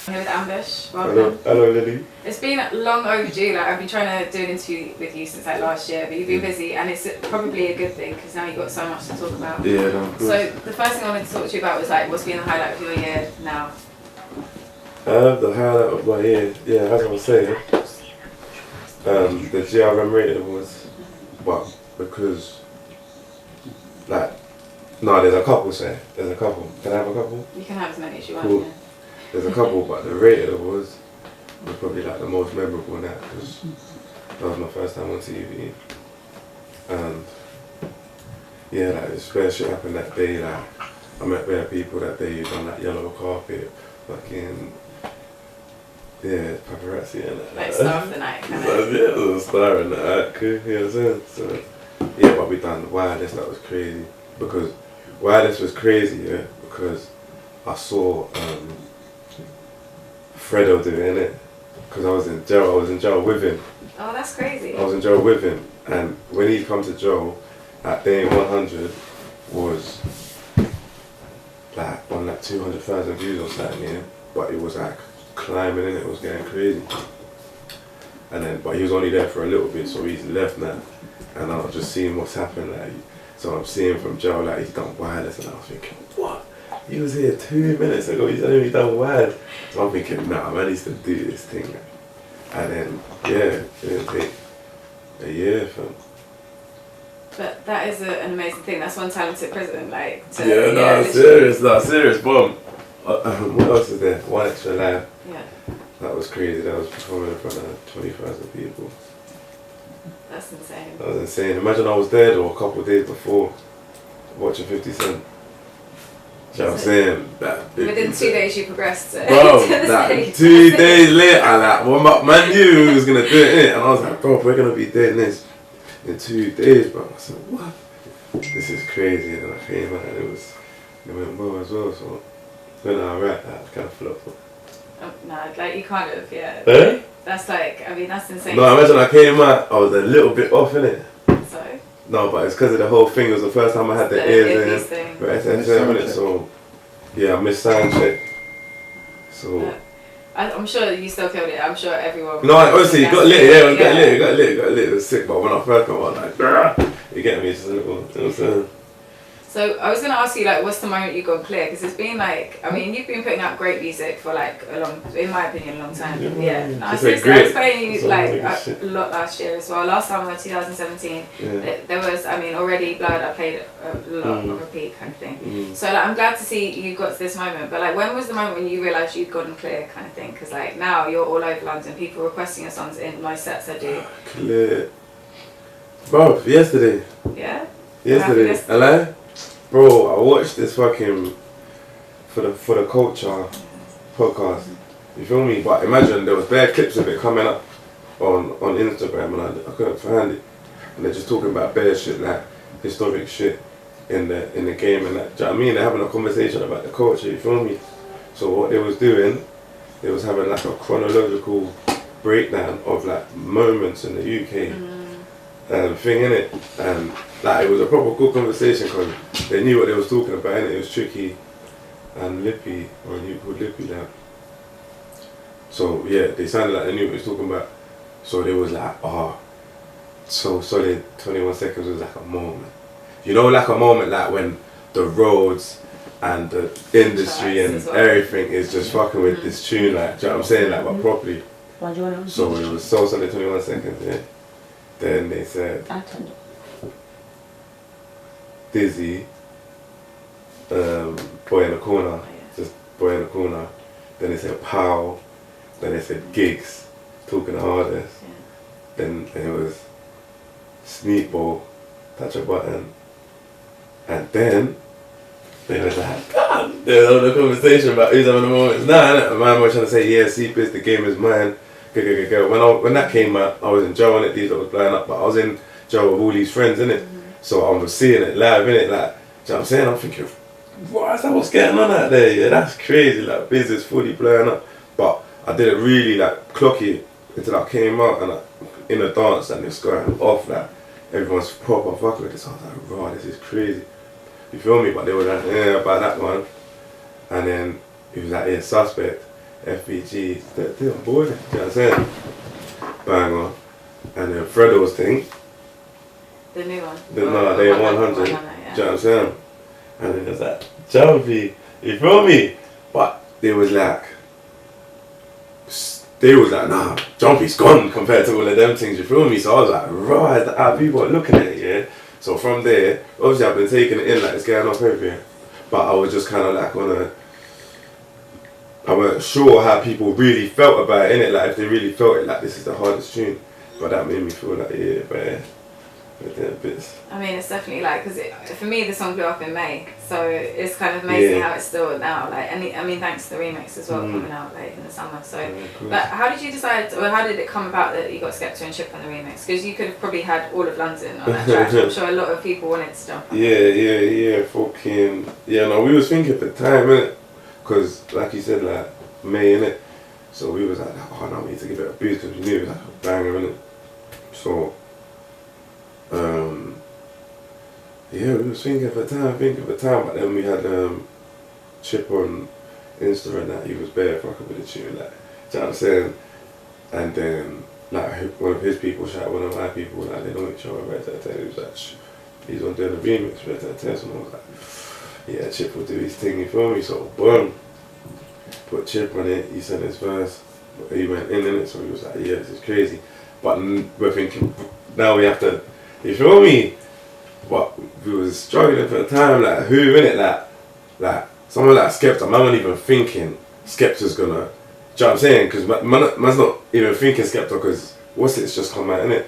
Here with Ambush. Welcome. Hello, Lily. It's been long overdue. Like I've been trying to do an interview with you since like last year, but you've been busy, and it's probably a good thing because now you've got so much to talk about. Yeah, no, of course. So the first thing I wanted to talk to you about was like what's been the highlight of your year now. The highlight of my year, yeah, as I was saying, the GRM rating was, well, because, like, no, there's a couple, say. There's a couple. Can I have a couple? You can have as many as you Cool. want. Yeah. There's a couple, but the rated was probably like the most memorable in that because that was my first time on TV. And yeah, like this fair shit happened that day. Like I met bare people that day on that yellow carpet, fucking paparazzi and that. Like star of the night kind So, of. yeah, it was a star in that. Cool, you know what I'm saying? So yeah, but we done the wireless. That was crazy because wireless was crazy. Yeah, because I saw. Fredo doing it because I was in jail with him. Oh, that's crazy. I was in jail with him, and when he come to jail, at day 100 was like on like 200,000 views or something, yeah. But it was like climbing in, it was getting crazy. And then, but he was only there for a little bit, so he's left now, and I was just seeing what's happened. Like, so I'm seeing from jail like he's done wireless, and I was thinking, what? He was here 2 minutes ago, he's only done wireless. So I'm thinking, nah, man, needs to do this thing. And then, yeah, it didn't take a year for him. But that is an amazing thing. That's one talented prison, like. Serious, bomb. What else is there? One Extra Live. Yeah. That was crazy. That was performing in front of 20,000 people. That's insane. That was insane. Imagine I was there though a couple of days before, watching 50 Cent. You know what I'm saying? Within 2 days you progressed to bro, to the like stage. 2 days later, like, man knew he was going to do it, innit? And I was like, bro, we're going to be doing this in 2 days, bro. I said, what? This is crazy. And then I came out and it went well as well, so it went alright. That kind of flopped. Oh, no, like you kind of, yeah. Eh? That's like, I mean, that's insane. No, imagine I came out, I was a little bit off, innit? So? No, but it's because of the whole thing. It was the first time I had the ears in. Right, so yeah, I missed sound check. So I'm sure you still killed it. I'm sure everyone. No, honestly, it got lit. Yeah, it got lit. It was sick. But when I first came, I was like, "Grr!" You get me? It's just a little, you know what I'm saying? So I was going to ask you, like, what's the moment you gone clear? Because it's been like, I mean, you've been putting out great music for like a long, in my opinion, a long time. Yeah. No, seriously, I was playing you like a lot last year as well. Last time was 2017. Yeah. There was, I mean, already Blood. I played a lot on repeat kind of thing. So like, I'm glad to see you got to this moment. But like, when was the moment when you realised you'd gotten clear, kind of thing? Because like now you're all over London. People requesting your songs in my sets. I do. Clear. Bro, yesterday. Yeah. Yesterday. Hello. Bro, I watched this fucking for the culture podcast. You feel me? But imagine there was bare clips of it coming up on Instagram, and I couldn't find it. And they're just talking about bare shit, like historic shit in the game and that. Do you know what I mean? They're having a conversation about the culture. You feel me? So what they was doing, they was having like a chronological breakdown of like moments in the UK. Thing in it, and like it was a proper good conversation because they knew what they was talking about, and it was Tricky and Lippy, or you called Lippy now. So yeah, they sounded like they knew what they was talking about. So they was like, so solid. 21 seconds was like a moment, you know, like a moment like when the roads and the industry and everything is just fucking with this tune, like, do you know what I'm saying, like, but properly. So it was so solid. 21 seconds, yeah. Then they said Dizzy, Boy in the Corner, just Boy in the Corner. Then they said Pow. Then they said Gigs, Talking the Hardest. Then it was Sneakball, Touch a Button. And then they was like, God, there's all the conversation about who's having the moments. Nah, a man was trying to say, yeah, C-Biz, the game is mine. When that came out, I was in jail on it, these I was blowing up, but I was in jail with all these friends, innit? So I was seeing it live, innit? Like, do you know what I'm saying? I'm thinking, what's going on out there? Yeah, that's crazy, like, business fully blowing up. But I didn't really, like, clock it until I came out and in a dance and it's going off, like, everyone's proper fucking with this. I was like, raw, this is crazy. You feel me? But they were like, yeah, about that one. And then he was like, yeah, Suspect. FBG, they're on board. You know what I'm saying? Banger. And then Fredo's thing. The new one. No, they 100. Yeah. Do you know what I'm saying? And then there's that Jumpy. You feel me? But they was like, nah, Jumpy's gone compared to all of them things, you feel me? So I was like, right, how people are looking at it, yeah? So from there, obviously I've been taking it in like it's going off everywhere. But I was just kind of like I wasn't sure how people really felt about it, innit? Like if they really felt it, like this is the hardest tune. But that made me feel like, yeah, man. But then bits. I mean, it's definitely like, because for me the song blew up in May, so it's kind of amazing how it's still now. Like, and I mean, thanks to the remix as well coming out like in the summer. So, but how did you decide, or how did it come about that you got Skepta and Chip on the remix? Because you could have probably had all of London on that track. I'm sure a lot of people wanted to jump on. Yeah. Fucking no, we was thinking at the time, innit? Because like you said, like May, innit? So we was like, oh no, we need to give it a boost because we knew it was like a banger, innit? So. We was thinking for time, but then we had Chip on Insta and that he was bare fucking with the tune, like, do you know what I'm saying? And then like one of his people shot one of my people, like they know each other, right? He was like, he's on doing the remix, right? And I was like, yeah, Chip will do his thing, you feel me? So boom, put Chip on it, he sent his verse, he went in it, so he was like, yeah, this is crazy. But we're thinking, now we have to, you feel me? But we was struggling for the time, like who in it, like someone like Skepta, man wasn't even thinking Skepta's gonna, do you know what I'm saying? Because man's not even thinking Skepta because what's it's just come out, innit?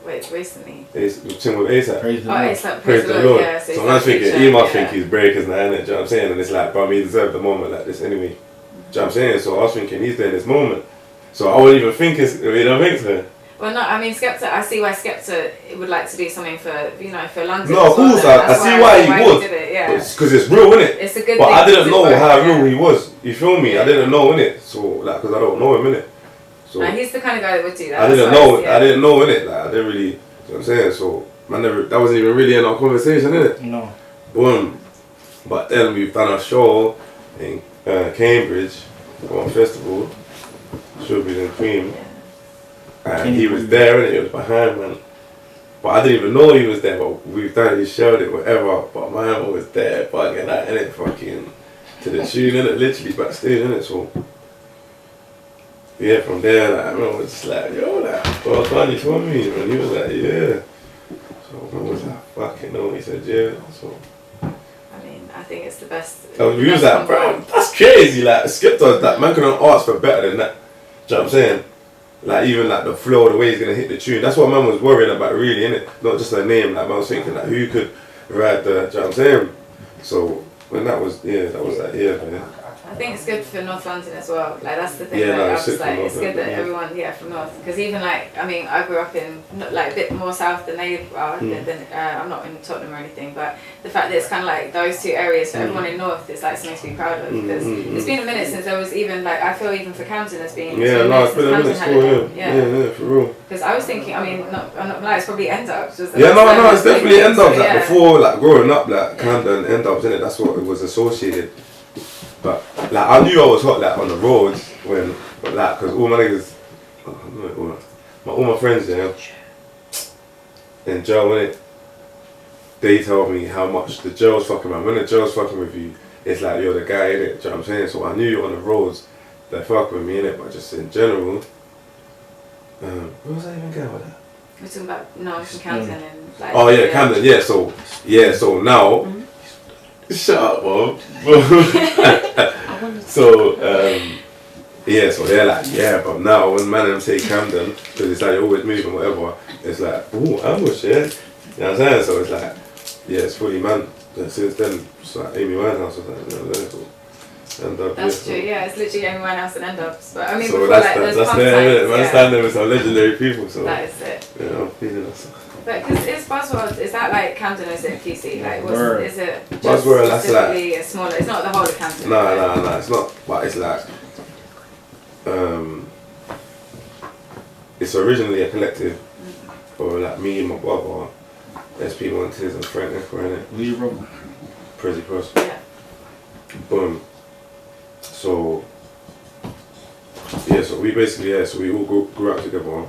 Wait, recently? It's the thing with ASAP. Praise the Lord. Yeah, so man's thinking, he must think he's breakers now, innit? Do you know what I'm saying? And it's like, bro, he deserved the moment like this anyway. Do you know what I'm saying? So I was thinking he's doing this moment. So I wasn't even thinking, you don't think so? Well, no, I mean, Skepta, I see why Skepta would like to do something for London. No, of course, I see why he would. Because it's real, innit? It's a good thing. But I didn't know how real he was. You feel me? I didn't know, innit? So, like, because I don't know him, innit? So, no, he's the kind of guy that would do that. I didn't know, innit? Like, I didn't really, you know what I'm saying? So, that wasn't even really in our conversation, innit? No. Boom. But then we've done a show in Cambridge, one festival, Strawberries and Cream. And he was there, and he was behind, man. But I didn't even know he was there, but we've done he showed it, whatever. But my man was there, bugging out, innit, fucking, to the tune, innit, literally backstage, innit, so. Yeah, from there, like, man was just like, yo, like, well done, you feel me? And he was like, yeah. So man was like, fucking no, he said, yeah, so. I mean, I think it's the best. We was like, bro, that's crazy, like, Skepta, that man couldn't ask for better than that. Do you know what I'm saying? Like even like the flow, the way he's gonna hit the tune. That's what man was worrying about, really, innit? Not just her name. Like man was thinking like who could ride the. Do you know what I'm saying? So when that was like man. I think it's good for North London as well. Like that's the thing. Yeah, like, no, I was like, North it's good that everyone from North. Because even like, I mean, I grew up in like a bit more south than they are. I'm not in Tottenham or anything, but the fact that it's kind of like those two areas for everyone in North is like something to be proud of. Because it's been a minute since there was even like I feel even for Camden there's been it's been a minute. Yeah, for real. Because I was thinking, I mean, I'm not like it's probably end ups. It's definitely end ups. Like before, like growing up, like Camden end ups, innit? That's what it was associated. But like I knew I was hot like on the roads when like because all my niggas, all my friends there, and Joe, innit, they told me how much the Joe's fucking man. When the Joe's fucking with you, it's like you're the guy, innit. Do you know what I'm saying? So I knew on the roads they fuck with me, innit. But just in general, where was I even going with that? We're talking about from Camden and like. Oh yeah, Camden. Yeah, so now. Shut up, Bob. So, so they're like, yeah, but now when man them say Camden, because it's like you're always moving, whatever, it's like, ooh, ambush, yeah? You know what I'm saying? So it's like, yeah, it's fully man. And since then, it's like Amy Winehouse or something, That's true, yeah, it's literally Amy Winehouse and end ups. But I mean, so before that's like, there's that's there, man, standing with some legendary people, so. That is it. You know, feeling us. But because is Buzzworl, is that like Camden or is it QC? Like, is it just Buzzworl, that's like a smaller, it's not the whole of Camden? No, it's not, but it's like, it's originally a collective for like me and my brother, SP Montez and Frank Echo, innit? Who's your brother? Prezi Cross. Yeah. Boom. So, So we basically, so we all grew up together.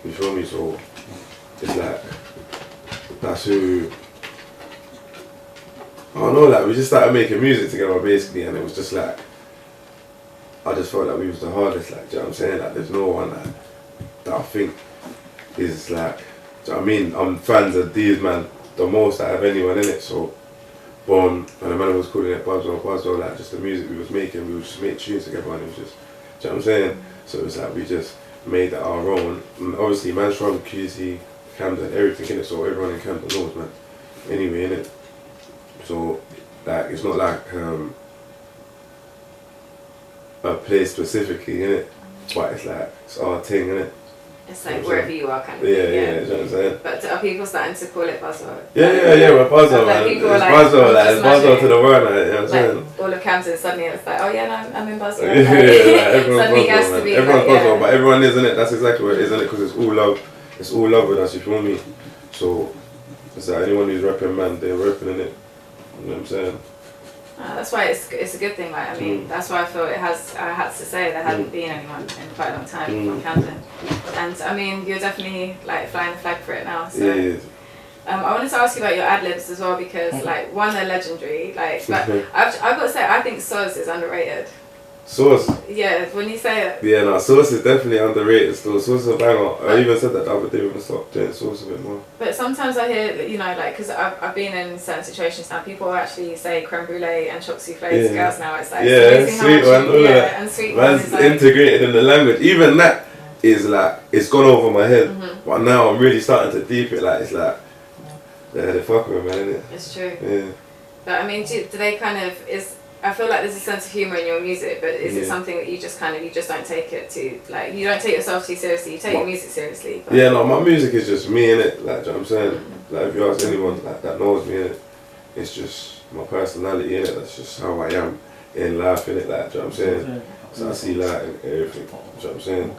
You feel me? So it's like, that's who, I don't know, like we just started making music together basically, and it was just like, I just felt like we was the hardest, like, do you know what I'm saying? Like there's no one that I think is like, do you know what I mean? I'm fans of these man the most out of anyone in it, so and the man was calling it Buzzworl, like just the music we was making, we would just make tunes together and it was just, do you know what I'm saying? So it was like we just made it our own. And obviously man's from QC, Camden, everything in it, so everyone in Camden knows, man. Anyway, in it. So like it's not like a place specifically in it, but it's like it's our thing in it. It's like wherever you are, kind of. Yeah, you know what I'm saying? But are people starting to call it Buzzworl? Yeah, we're Buzzworl, man. It's Buzzworl, like, it's Buzzworl to the world, like, you know what I'm saying? All of Camden, suddenly it's like, oh yeah, no, I'm in Buzzworl. Yeah, like, everyone's Suddenly has Buzzworl, to be everyone's like, Buzzworl, but everyone is, innit? That's exactly what it is, innit? Because it's all love with us, you feel me? So, it's like anyone who's rapping, man, they're rapping, innit? You know what I'm saying? That's why it's a good thing. Like I mean, that's why I feel I had to say there hadn't been anyone in quite a long time from Camden, and I mean you're definitely like flying the flag for it now. So Yeah. I wanted to ask you about your ad libs as well because like one, they're legendary. Like, but I've got to say I think Soz is underrated. Sauce. Yeah, when you say it. Yeah, no, sauce is definitely underrated still. Sauce is a banger. I even said that the other day when I stopped doing sauce a bit more. But sometimes I hear, you know, like, because I've been in certain situations now, people actually say creme brulee and choc souffle to girls now. It's like, it's sweet one, and sweet one. Man's integrated in the language. Even that is like, it's gone over my head. But now I'm really starting to deep it. Like, it's like, yeah, they fuck with me, man, innit? It's true. Yeah. But I mean, do they kind of, I feel like there's a sense of humour in your music, but is it something that you just don't take it to, like, you don't take yourself too seriously, you take your music seriously? But yeah, no, my music is just me, innit? Like, do you know what I'm saying? Like, if you ask anyone like, that knows me, innit? It's just my personality, innit? That's just how I am in life, innit? Like, do you know what I'm saying? So I see light in everything, do you know what I'm saying?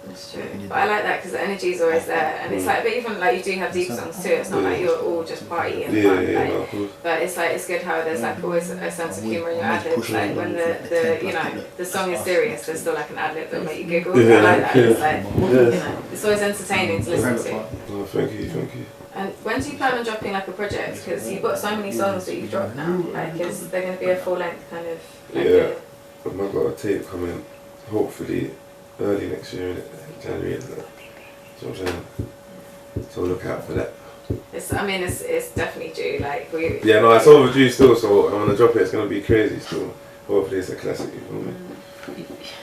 That's true. But I like that because the energy is always there, and it's like, but even like you do have deep songs too. It's not like you're all just party and fun. Like, no, of course. but it's like it's good how there's like always a sense of humour in your ad libs. Like when the you know the song is serious, there's still like an ad lib that make you giggle. I like that. It's like you know, it's always entertaining to listen to. Oh, thank you. And when do you plan on dropping like a project? Because you've got so many songs that you've dropped now. Like, is there going to be a full length kind of? Like, I've got a tape coming, hopefully early next year, in January. That's what I'm saying. So look out for that. It's definitely due. Like it's overdue still. So I'm gonna drop it. It's gonna be crazy still. Hopefully it's a classic. You feel me?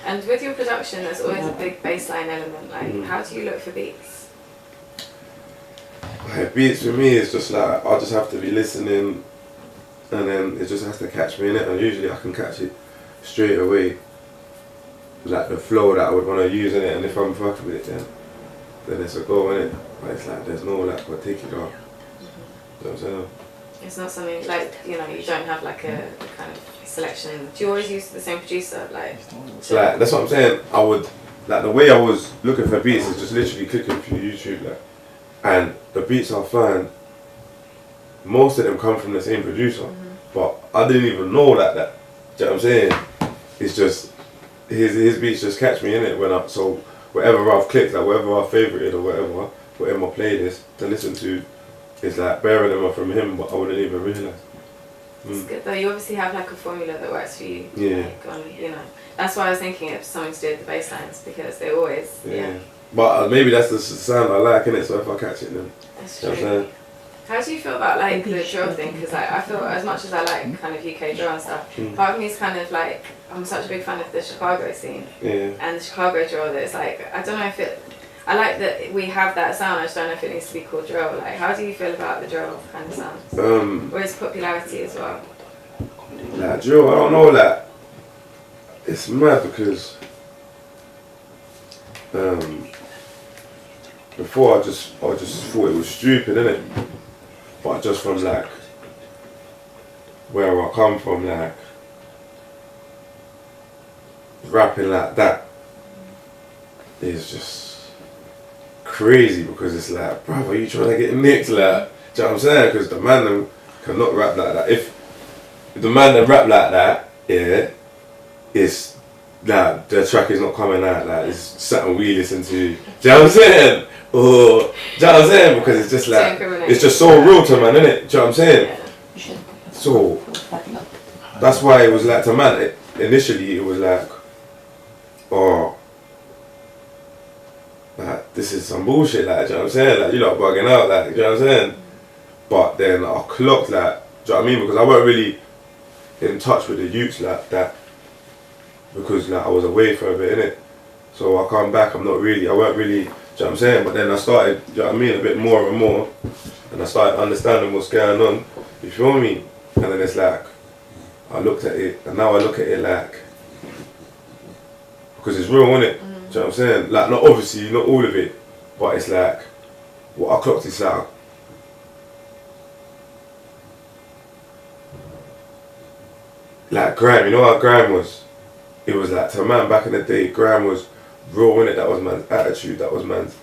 And with your production, there's always a big bassline element. Like, how do you look for beats? Like, beats for me is just like I just have to be listening, and then it just has to catch me in it. And usually I can catch it straight away. Like the flow that I would want to use in it, and if I'm fucking with it, then it's a go in it. But it's like there's no like particular. You know what I'm saying? It's not something like you don't have like a kind of selection. Do you always use the same producer? Like that's what I'm saying. I would like the way I was looking for beats is just literally clicking through YouTube, like, and the beats I find, most of them come from the same producer, but I didn't even know that. Do you know what I'm saying? It's just. His beats just catch me in it so whatever I've clicked, like whatever I've favorited or whatever, put in my playlist to listen to, is like better than from him, but I wouldn't even realise. It's good though. You obviously have like a formula that works for you. Yeah. Like, that's why I was thinking of something to do with the bass lines because they always. Yeah. But maybe that's the sound I like, innit? So if I catch it, then. That's true. How do you feel about like the drill thing? Because like, I feel as much as I like kind of UK drill and stuff, part of me is kind of like I'm such a big fan of the Chicago scene and the Chicago drill. That it's like I don't know if it. I like that we have that sound. I just don't know if it needs to be called drill. Like, how do you feel about the drill kind of sound? Or its popularity as well? Like drill, I don't know. Like it's mad because before I just thought it was stupid, innit? But just from like where I come from, like rapping like that is just crazy because it's like, bruv, are you trying to get nicked? Like, do you know what I'm saying? Because the man them cannot rap like that. If the man that rap like that, it's like the track is not coming out, like it's something we listen to. Do you know what I'm saying? Or, do you know what I'm saying? Because it's just like, it's just so real to man, innit? Do you know what I'm saying? So, that's why it was like to man, initially it was like, oh, like, this is some bullshit, like, do you know what I'm saying? Like, you lot bugging out, like, do you know what I'm saying? But then I clocked, like, do you know what I mean? Because I weren't really in touch with the youths like that. Because, like, I was away for a bit, innit? So I come back, I weren't really, do you know what I'm saying? But then I started, do you know what I mean? A bit more and more. And I started understanding what's going on. You feel me? And then it's like, I looked at it, and now I look at it like, because it's real, innit? Do you know what I'm saying? Like, not obviously, not all of it, but it's like, what I clocked is like, grime, you know how grime was? It was like, to a man back in the day, grime was real, innit? That was man's attitude, that was man's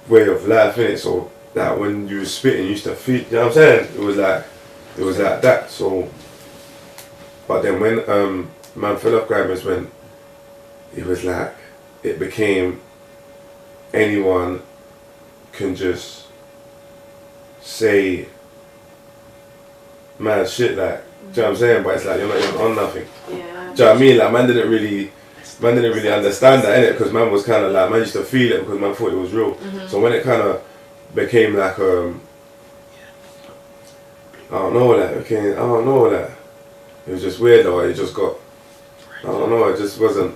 way of life, innit? So, like, when you were spitting, you used to feel, you know what I'm saying? It was like that, so. But then when man fell off grime is when it was like, it became anyone can just say mad shit, like, do you know what I'm saying? But it's like, you're not even on nothing. Yeah. Do you know what I mean? Like, man didn't really understand that, innit? Because man was kind of like, man used to feel it because man thought it was real. So when it kind of became like, I don't know, like, it was just weird though, it just got, I don't know, it just wasn't.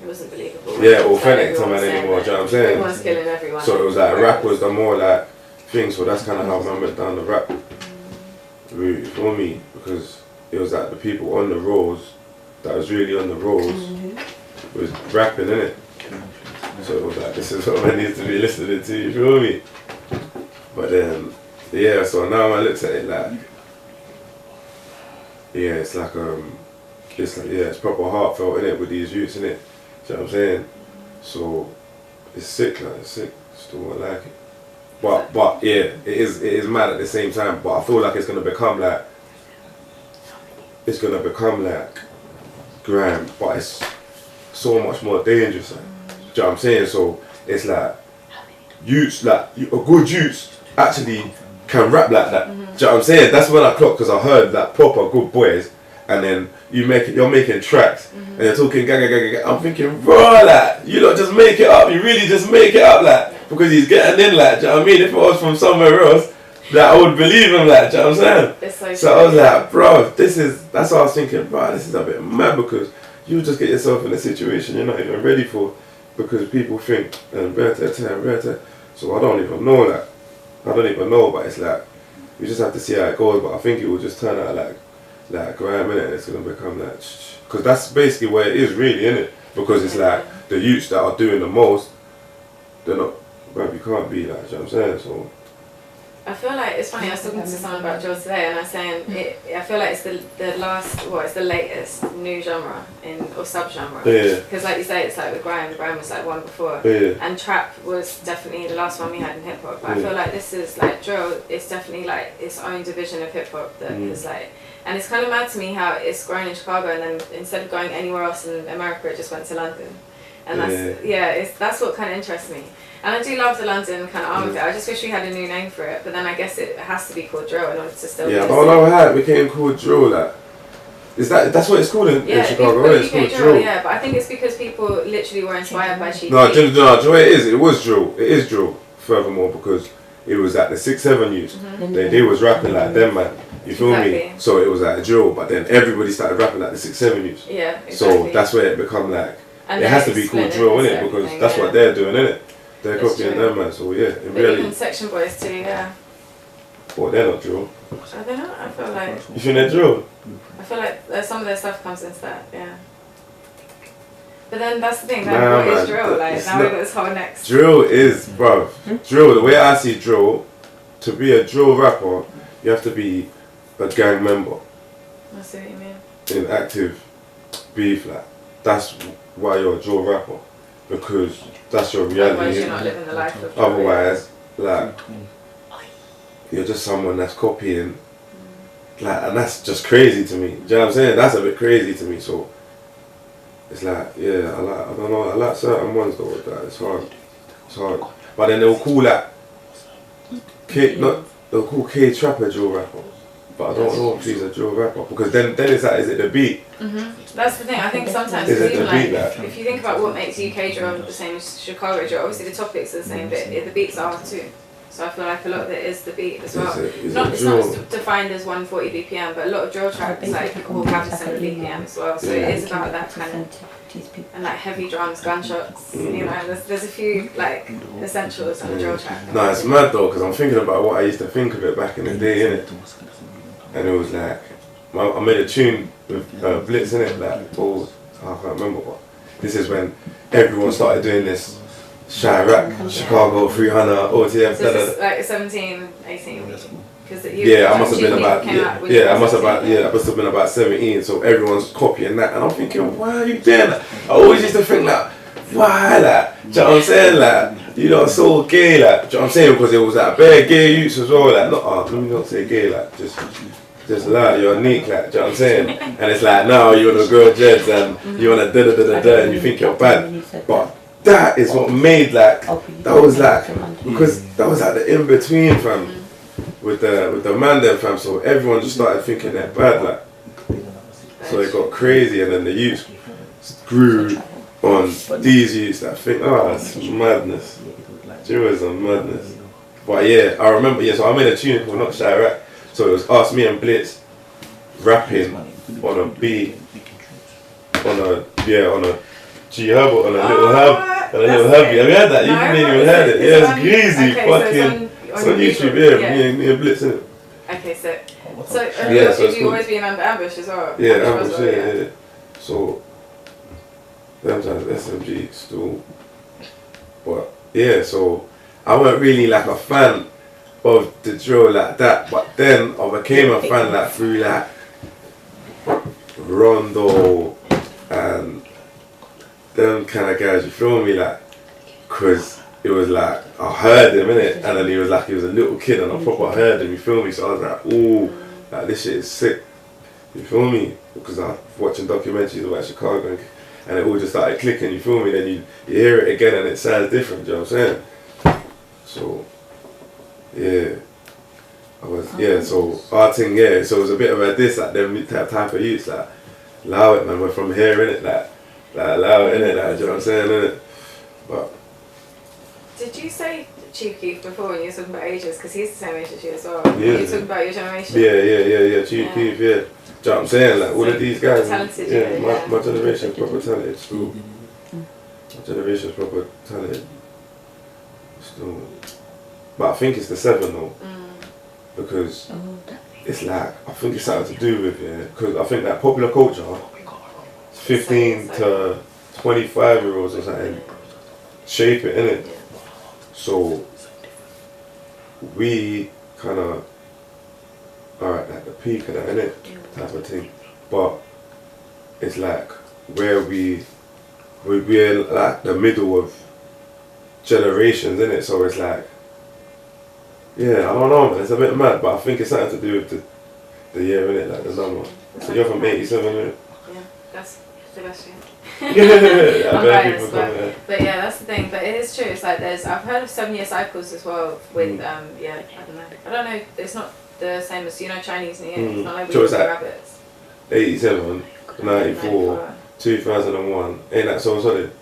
It wasn't believable. Yeah, authentic to man anymore, do you know what I'm saying? Everyone's killing everyone. So it was like, rap was the more like thing, so that's kind of how man went down the rap route, you feel me? Because it was like the people on the rolls, that was really on the rolls, was rapping, innit? So it was like, this is what man needs to be listening to, you feel me? But then, yeah, so now man looks at it like, yeah, it's like, it's proper heartfelt, innit, with these youths, innit? Do you know what I'm saying? So, it's sick, like, it's sick, still won't like it. But yeah, it is mad at the same time, but I feel like it's gonna become like grime, but it's so much more dangerous, like, do you know what I'm saying? So, it's like, youths, like, a good youths actually can rap like that. Do you know what I'm saying? That's when I clocked, because I heard that proper good boys, and then you're making tracks, and you're talking gaga. I'm thinking, bro, like, you don't just make it up. You really just make it up, like, because he's getting in, like, do you know what I mean? If it was from somewhere else, like, I would believe him, like, do you know what I'm saying? So I was like, bro, that's what I was thinking, bro, this is a bit mad, because you just get yourself in a situation you're not even ready for, because people think, and so I don't even know that. I don't even know, but it's like, we just have to see how it goes, but I think it will just turn out like grime, innit, and it's going to become like, because that's basically where it is really, innit, because it's like, the youths that are doing the most, they're not, bruv, you can't be like, do you know what I'm saying, so. I feel like, it's funny, I was talking to someone about Joel today, and I was saying, I feel like it's it's the latest new genre, or sub-genre. Yeah. Because like you say, it's like with grime was like one before. Yeah. And trap was definitely the last one we had in hip-hop. But I feel like this is like drill, it's definitely like its own division of hip-hop that is like, and it's kind of mad to me how it's grown in Chicago, and then instead of going anywhere else in America, it just went to London. And that's what kind of interests me. And I do love the London kind of arm of it. I just wish we had a new name for it, but then I guess it has to be called drill in order to still be. Yeah, I don't know how it became called drill. Like, that's what it's called in Chicago, right? It's called drill. Yeah, but I think it's because people literally were inspired by Chief. No, it is. It was drill. It is drill. Furthermore, because it was at the 6-7 youths. They was rapping like them, man. You feel me? So it was like a drill, but then everybody started rapping like the 6-7 youths. Yeah, exactly. So that's where it become like, and it has to be called drill, innit? Because that's what they're doing, innit? They're copying them, man. So yeah, it really. Even Section Boys too, yeah. Well, they're not drill. Are they not? I feel like. You think they're drill? I feel like some of their stuff comes into that, yeah. But then that's the thing, what is drill? Like, now we've got this whole next. Drill is, bruv. Drill, the way I see drill, to be a drill rapper, you have to be a gang member. I see what you mean. In active beef, like, that's why you're a drill rapper. Because that's your reality. Otherwise, you're not living the life of otherwise, like, you're just someone that's copying. Like, and that's just crazy to me. Do you know what I'm saying? That's a bit crazy to me. So, it's like, yeah, I don't know, I like certain ones though. That it's hard. But then they'll call that they'll call K Trap a drill rapper. But I don't know if he's a drill rapper because then it's like, is it the beat? That's the thing. I think sometimes even like, if you think about what makes UK drill the same as Chicago drill, obviously the topics are the same, but the beats are too. So I feel like a lot of it is the beat as well. It's not defined as 140 BPM, but a lot of drill tracks like will have a similar BPM as well. So it is about that kind of, and like heavy drums, gunshots. You know, there's a few like essentials on the drill track. No, it's mad though because I'm thinking about what I used to think of it back in the day, innit? And it was like, I made a tune with Blitz in it, like, I can't remember what. This is when everyone started doing this Chirac, Chicago 300, OTF, so this is like 17, 18. I must have been about 17, so everyone's copying that, and I'm thinking, why are you doing that? I always used to think like, why like, do you know what I'm saying, like, you know, so gay, like, do you know what I'm saying, because it was like bare gay youths as well, like, let me not say gay, like, just like, you're unique, like, do you know what I'm saying, and it's like, now you're the girl Jeds, and you wanna da-da-da-da-da, and you think you're bad, but that is what made, like, that was like, because that was like the in-between, fam, with the man them, fam, so everyone just started thinking they're bad, like, so it got crazy, and then the youths grew on these youths that think, that's madness, Jewism, madness. But yeah, I remember, so I made a tune called Not Chirac, so it was us, me and Blitz, rapping on a beat, on a G-Hub, on a little hub, on a little hubby. Have you heard that? You didn't even heard it. Yeah, it's crazy, fucking, it's on YouTube, yeah, me and Blitz in it. Okay, so you always been under Ambush as well? Yeah, Ambush, yeah. So, them times SMG still, but yeah, so I weren't really like a fan of the drill like that, but then I became a fan like through like Rondo and them kind of guys, you feel me, like, cause it was like, I heard him innit, and then he was a little kid and I proper heard him, you feel me, so I was like, ooh, like this shit is sick, you feel me, because I was watching documentaries about Chicago and it all just started clicking, you feel me, then you hear it again and it sounds different, do you know what I'm saying, so, yeah, so our thing, so it was a bit of a diss, like them type of youths, like, allow it man, we're from here innit, like allow it innit, like, do you know what I'm saying, innit, but. Did you say Chief Keef before when you were talking about ages, because he's the same age as you as well, yeah. you were talking about your generation? Yeah, Chief Keef, yeah. Do you know what I'm saying? Like, all of these guys, talented, my generation's proper talented still. My generation's proper talented still. But I think it's the 7 though. Because it's like, I think it's something to do with, because I think that popular culture, 15 to 25-year-olds or something, shape it, innit? So, we kind of are at the peak of that, innit? Type of thing. But it's like where we're like the middle of generations, innit? So it's like, yeah, I don't know, man. It's a bit mad, but I think it's something to do with the year, innit? Like the number. So you're from 87, innit? Yeah, that's the best year. But yeah, that's the thing. But it is true. It's like I've heard of 7-year cycles as well. With I don't know. It's not the same as Chinese New Year. It's not like we eat rabbits. 87, 94, 2001. Ain't that so solid?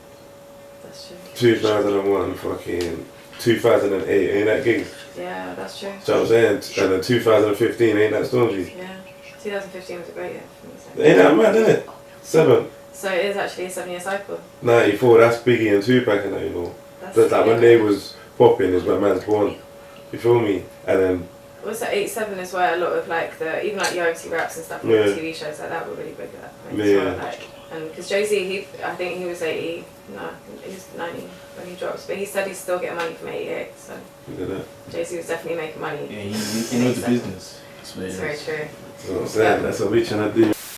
That's true. 2001, fucking 2008. Ain't that gigs? Yeah, that's true. So I'm saying, and then 2015. Ain't that Stormzy? Yeah, 2015 was a great year for me. Ain't that mad, isn't it? 7. So it is actually a 7-year cycle. 94, that's Biggie and Tupac and that, you know. That's like when they was popping is when man's born. You feel me? And then... Also 87 is where a lot of like even like UFC raps and stuff, like TV shows like that were really big at that point as well. Like, and because Jay-Z, I think he was 80, no, he was 90 when he drops, but he said he's still getting money from 88, so Jay-Z was definitely making money. Yeah, he knows the business. That's very true. That's what I'm saying, that's what we're trying to do.